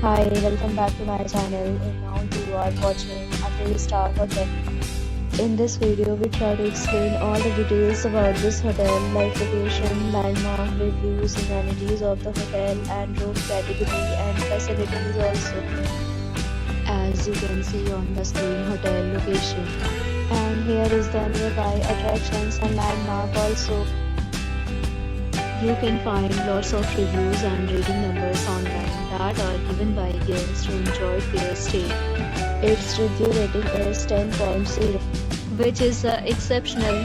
Hi, welcome back to my channel, and now you are watching a 3-star hotel. In this video, we try to explain all the details about this hotel, like location, landmark, reviews, amenities of the hotel, and room category and facilities also. As you can see on the screen, hotel location. And here is the nearby attractions and landmark also. You can find lots of reviews and rating numbers online that are given by guests who enjoyed their stay. Its review rating is 10.0, which is exceptional.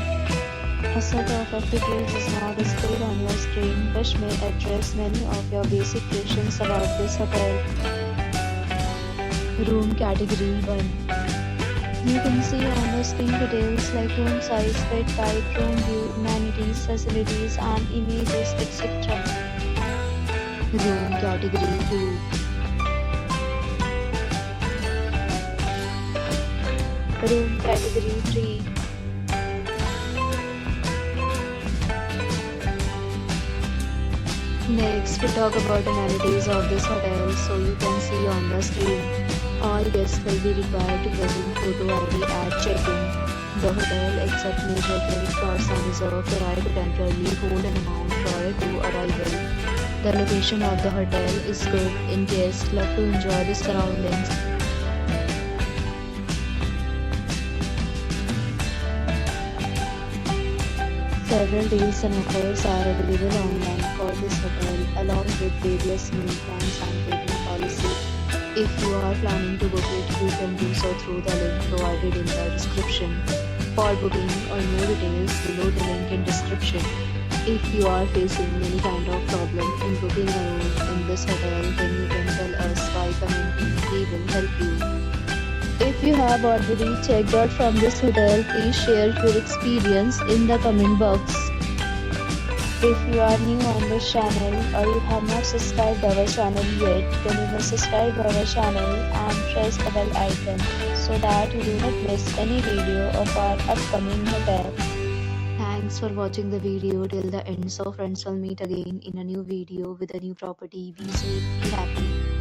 A set of details is now displayed on your screen, which may address many of your basic questions about this hotel. Room category 1. You can see on the screen details like room size, bed type, room view, amenities, facilities, and images, etc. Room category 2. Room category 3. Next, we talk about amenities of this hotel, so you can see on the screen. All guests will be required to present photo ID at check-in. The hotel accepts major credit cards and reserves the right to temporarily hold an amount prior to arrival. The location of the hotel is good and guests love to enjoy the surroundings. Several deals and offers are available online for this hotel, along with various meal plans and rating policy. If you are planning to book it, you can do so through the link provided in the description. For booking or more details, below the link in description. If you are facing any kind of problem in booking a room in this hotel, then you can tell us by commenting. We will help you. If you have already checked out from this hotel, please share your experience in the comment box. If you are new on this channel or you have not subscribed our channel yet, then you must subscribe our channel and press the bell icon so that you do not miss any video of our upcoming hotel. Thanks for watching the video till the end. So friends, will meet again in a new video with a new property. Be safe, be happy.